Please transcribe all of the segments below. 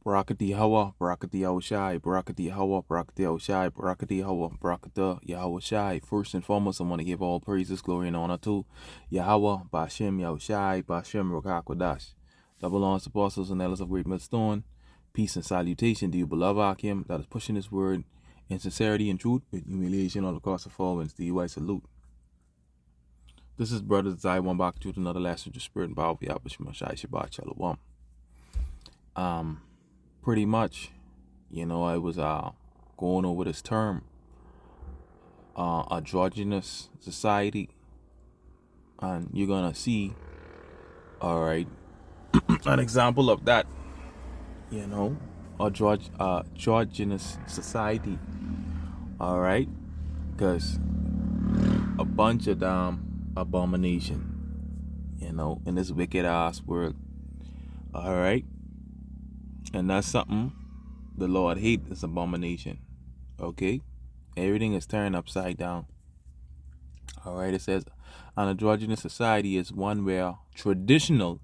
Barakati Hawa, Barakati Yahushai, Barakati Hawa, Barakati Yahushai, Barakati Hawa, Barakata Yahushai. First and foremost, I want to give all praises, glory, and honor to Yahweh, Bashem Yahushai, Bashem Rokakwadash. That belongs to apostles and elders of Great Millstone. Peace and salutation to you, beloved Akim, that is pushing this word in sincerity and truth with humiliation on the cross of followers. Do you I salute? This is Brothers Zai one back to another lesson of spirit and power of Yahweh Shemashai Shabbat Shalom. Pretty much, I was going over this term, Adrogynous Society, and you're gonna see, all right, an example of that, Adrogynous Society, all right, because a bunch of abomination, in this wicked ass world, all right. And that's something the Lord hates, this abomination. Okay? Everything is turned upside down. Alright, it says, an androgynous society is one where traditional,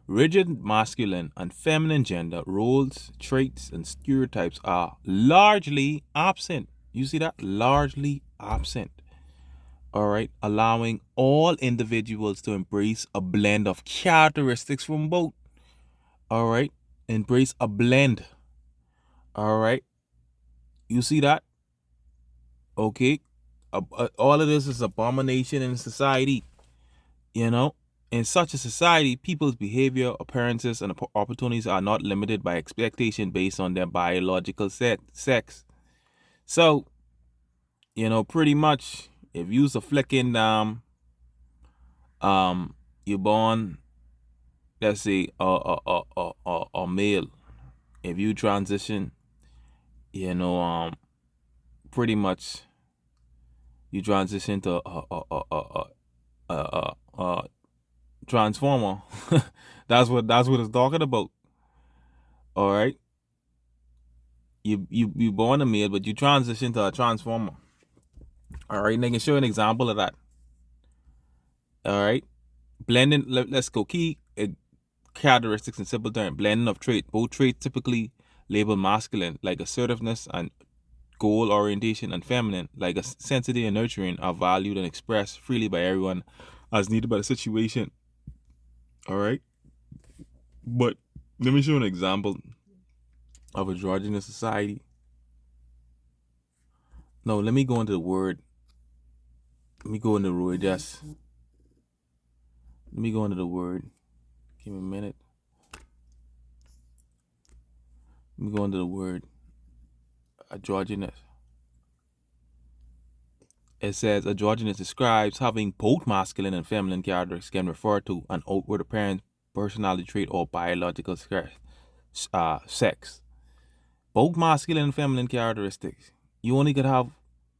rigid masculine and feminine gender roles, traits, and stereotypes are largely absent. You see that? Largely absent. Alright? Allowing all individuals to embrace a blend of characteristics from both. Alright? Embrace a blend. All right, you see that? Okay, all of this is abomination in society. In such a society, people's behavior, appearances, and opportunities are not limited by expectation based on their biological sex. So, pretty much, if you's a flicking you're born, let's say, a male. If you transition, pretty much you transition to a transformer. that's what it's talking about. All right, you born a male, but you transition to a transformer. All right, and they can show an example of that. All right, blending. Let's go. Key characteristics in simple terms: blending of traits. Both traits typically labeled masculine, like assertiveness and goal orientation, and feminine, like a sensitive and nurturing, are valued and expressed freely by everyone as needed by the situation. All right, but let me show an example of a androgynous society. No, let me go into the word. Let me go into the word. Just let me go into the word. Give me a minute. Let me go into the word androgynous. It says androgynous describes having both masculine and feminine characters, can refer to an outward apparent personality trait or biological sex. Both masculine and feminine characteristics. You only could have,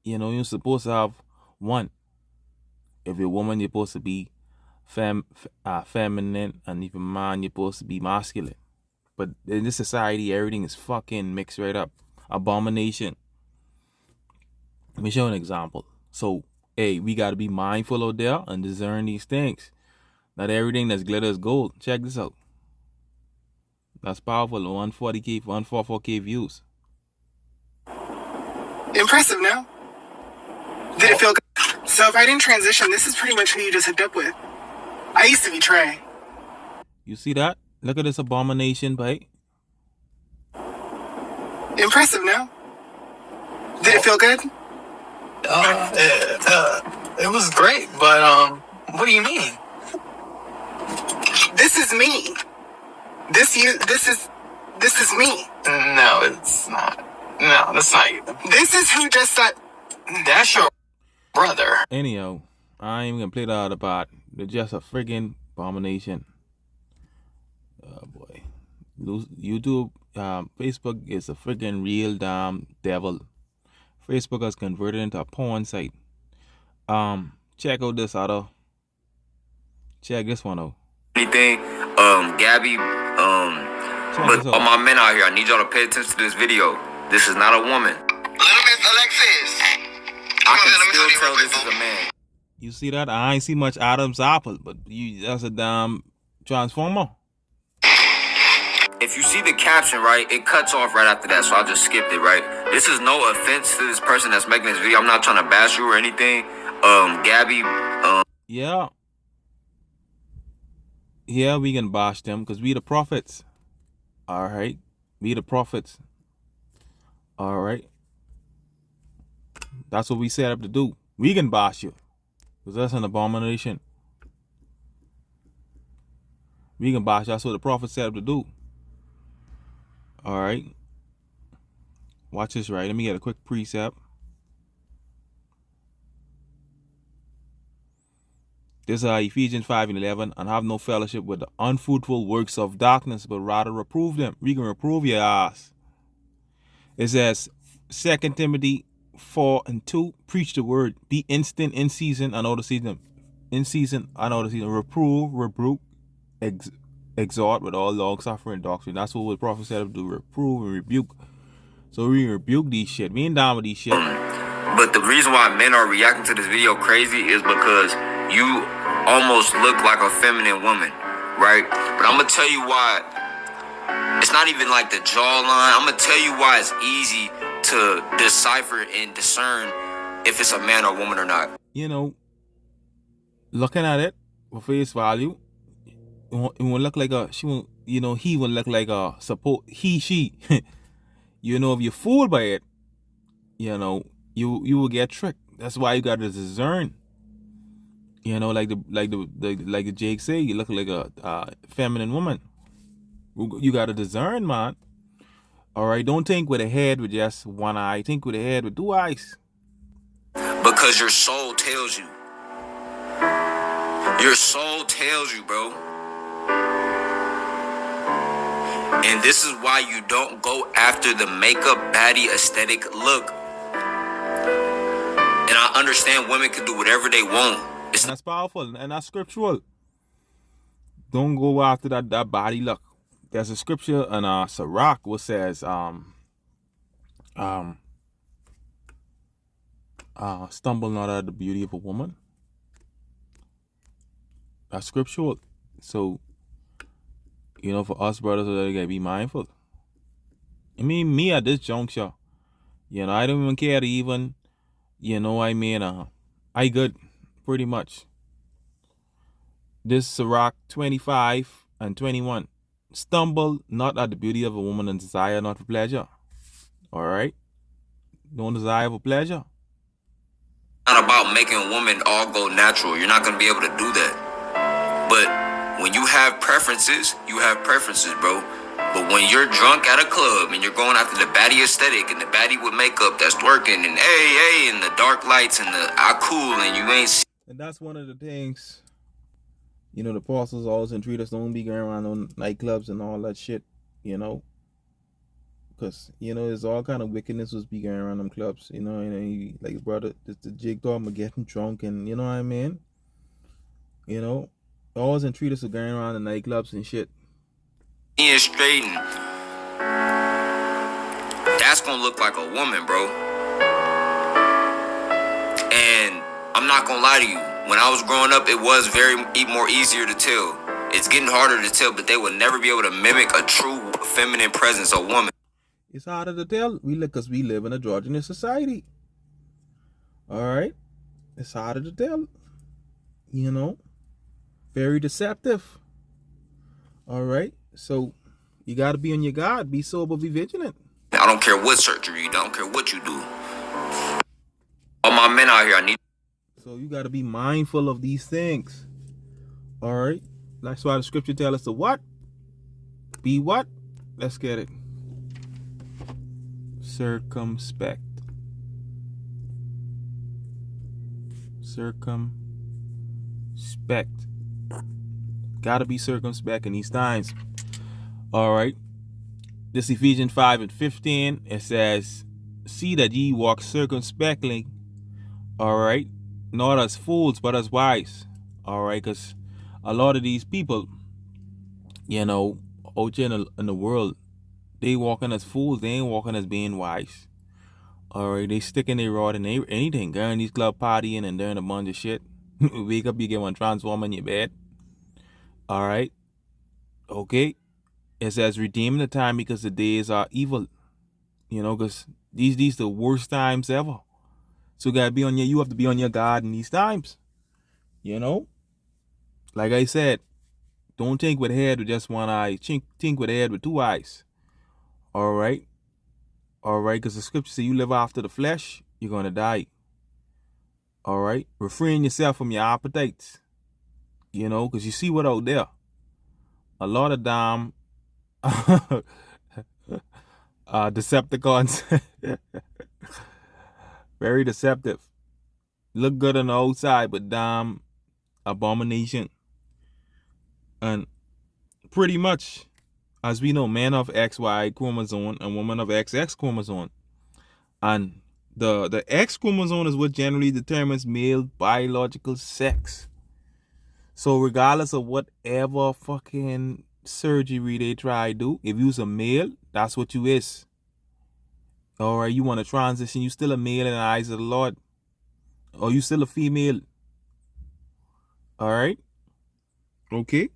you're supposed to have one. If you're a woman, you're supposed to be feminine, and if you're a man, you're supposed to be masculine. But in this society, everything is fucking mixed right up. Abomination. Let me show an example. So, hey, we got to be mindful out there and discern these things. Not everything that's glitter is gold. Check this out. That's powerful. 140K, 144K views. Impressive, no? Did it feel good? So if I didn't transition, this is pretty much who you just hooked up with. I used to be Trey. You see that? Look at this abomination, bite. Impressive, no? Did it feel good? It was great, but what do you mean? This is me. This is me. No, it's not. No, that's not you. This is who just said. That's your brother. Anyhow, I ain't even gonna play that other part. They're just a friggin' abomination. Oh boy. YouTube, Facebook is a friggin' real damn devil. Facebook has converted into a porn site. Check out this other. Check this one out. Anything, Gabby, but all my men out here, I need y'all to pay attention to this video. This is not a woman. Little Miss Alexis. I can still tell this is a man. You see that? I ain't see much Adam's apple, but that's a damn transformer. if you see the caption, right, it cuts off right after that, so I just skipped it, right? This is no offense to this person that's making this video. I'm not trying to bash you or anything. Gabby, Yeah. Yeah, we can bash them because we the prophets. All right. We the prophets. All right. That's what we set up to do. We can bash you because that's an abomination. We can bash. That's what the prophet set up to do. All right. Watch this, right? Let me get a quick precept. This is Ephesians 5:11, and have no fellowship with the unfruitful works of darkness, but rather reprove them. We can reprove your ass. It says 2 Timothy 4:2, preach the word, be instant in season and out of season. In season and out of season, reprove, rebuke, exhort with all long suffering and doctrine. That's what the prophet said to do, reprove and rebuke. So we rebuke these shit. We ain't down with these shit. But the reason why men are reacting to this video crazy is because you almost look like a feminine woman, right? But I'm gonna tell you why. It's not even like the jawline. I'm gonna tell you why it's easy to decipher and discern if it's a man or woman or not. You know, looking at it for face value, it won't look like a, she won't, you know, he won't look like a support, he, she. You know, if you're fooled by it, you know, you will get tricked. That's why you gotta discern. You know, like the Jake say, you look like a feminine woman. You gotta discern, man. All right, don't think with a head with just one eye. Think with a head with two eyes. Because your soul tells you. Your soul tells you, bro. And this is why you don't go after the makeup baddie aesthetic look. And I understand women can do whatever they want. That's powerful and that's scriptural. Don't go after that body look. There's a scripture in Sirach which says stumble not at the beauty of a woman. That's scriptural. So, you know, for us brothers, we gotta be mindful. I mean, me at this juncture, you know, I don't even care to even, you know, I mean, I good, pretty much. This Sirach 25:21. Stumble not at the beauty of a woman and desire not for pleasure. All right? Don't desire for pleasure. Not about making a woman all go natural. You're not going to be able to do that. But when you have preferences, you have preferences, bro. But when you're drunk at a club and you're going after the baddie aesthetic and the baddie with makeup that's twerking and hey, and the dark lights and the I cool and you ain't. And that's one of the things, you know, the apostles always entreat us, don't be going around on nightclubs and all that shit, you know. Because, you know, there's all kind of wickedness was be going around them clubs, you know, and like brother, the jig dog are getting drunk and, you know what I mean? You know, always entreat us of going around the nightclubs and shit. Being straightened, that's gonna look like a woman, bro. And I'm not gonna lie to you, when I was growing up, it was very more easier to tell. It's getting harder to tell, but they will never be able to mimic a true feminine presence, a woman. It's harder to tell. Because we live in a Adrogynous society. All right, it's harder to tell. You know, very deceptive. All right. So you got to be on your guard. Be sober, be vigilant. I don't care what surgery you do. I don't care what you do. All my men out here, I need. So you got to be mindful of these things. All right. That's why the scripture tells us to what? Be what? Let's get it. Circumspect. Gotta be circumspect in these times. All right. This Ephesians 5:15, it says, see that ye walk circumspectly. All right. Not as fools, but as wise. All right. Because a lot of these people, you know, out in the world, they walking as fools. They ain't walking as being wise. All right. They sticking their rod in anything. Going these club partying and doing a bunch of shit. Wake up, you get one transformer in your bed. All right. Okay. It says redeem the time because the days are evil. You know, because these the worst times ever. So you have to be on your guard in these times. You know? Like I said, don't think with head with just one eye. Think with head with two eyes. Alright? Alright, because the scripture says you live after the flesh, you're gonna die. Alright? Refrain yourself from your appetites. You know, because you see what out there. A lot of damn Decepticons. Very deceptive. Look good on the outside, but damn abomination. And pretty much, as we know, man of XY chromosome and woman of XX chromosome. And the X chromosome is what generally determines male biological sex. So regardless of whatever fucking surgery they try to do, if you's a male, that's what you is. Alright, you want to transition, you still a male in the eyes of the Lord. Or you still a female. Alright? Okay?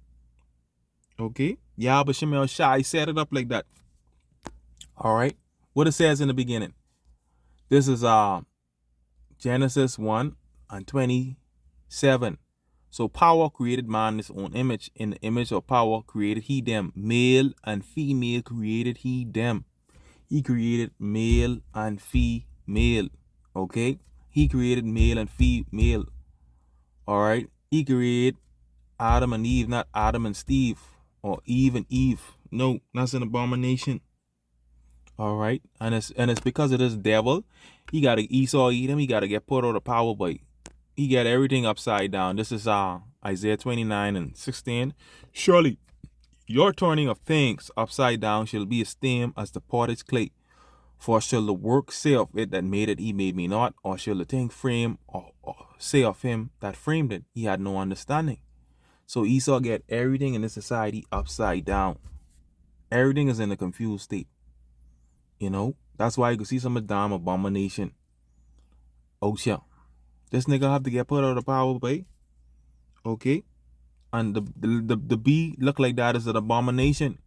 Okay? Yahweh Shemel Shai set it up like that. Alright? What it says in the beginning. This is Genesis 1:27. So power created man in his own image. In the image of power created he them. Male and female created he them. He created male and female. Okay? He created male and female. Alright? He created Adam and Eve, not Adam and Steve. Or Eve and Eve. No, that's an abomination. Alright? And it's because of this devil. He got to Esau eat him. He got to get put out of power by. He got everything upside down. This is Isaiah 29:16. Surely your turning of things upside down shall be esteemed as the potter's clay. For shall the work say of it that made it, he made me not, or shall the thing frame or say of him that framed it, he had no understanding. So Esau get everything in this society upside down. Everything is in a confused state. You know, that's why you can see some of the damn abomination. Oh shit. This nigga have to get put out of power, babe. Okay? And the bee look like that is an abomination.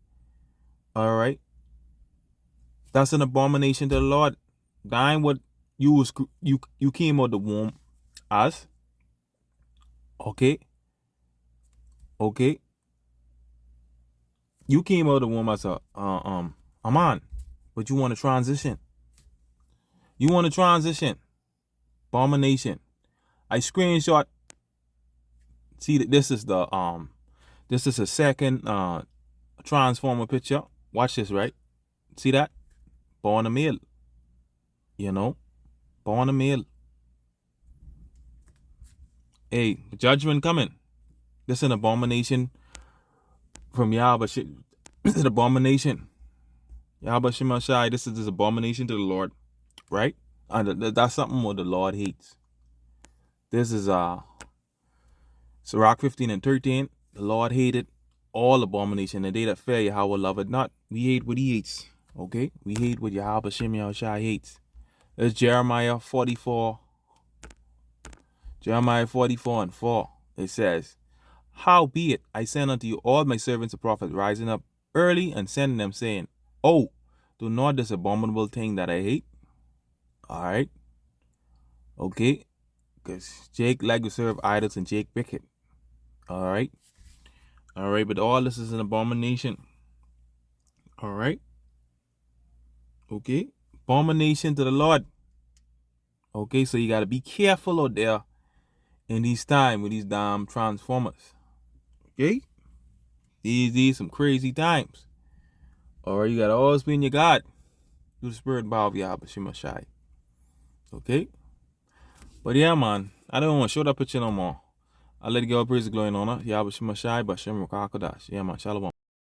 Alright? That's an abomination to the Lord. Dying what you came out the womb as. Okay? Okay? You came out the womb as a man. But you want to transition. You want to transition. Abomination. I screenshot. See that this is the this is a second transformer picture. Watch this, right? See that? Born a male. You know? Born a male. Hey, judgment coming. This is an abomination from Yahweh. This is an abomination. Yahweh Shema Shai, this is this abomination to the Lord. Right? And that's something what the Lord hates. This is Sirach 15:13. The Lord hated all abomination. The day that fear Yahweh love it not. We hate what he hates. Okay? We hate what Yahweh Shem Shai hates. There's Jeremiah 44. Jeremiah 44:4. It says, howbeit I send unto you all my servants the prophets, rising up early and sending them, saying, oh, do not this abominable thing that I hate. Alright. Okay. Because Jake like to serve idols and Jake wicked. Alright. Alright, but all this is an abomination. Alright. Okay. Abomination to the Lord. Okay, so you gotta be careful out there in these times with these damn transformers. Okay? These some crazy times. Alright, you gotta always be in your God. Through the spirit and power of Yahweh Shema Shai. Okay? But yeah, man, I don't want to show that picture no more. I let it go, praise, glory, and honor. Yahweh Shema Shai, Bashem Rakakodash. Yeah, man, shalom.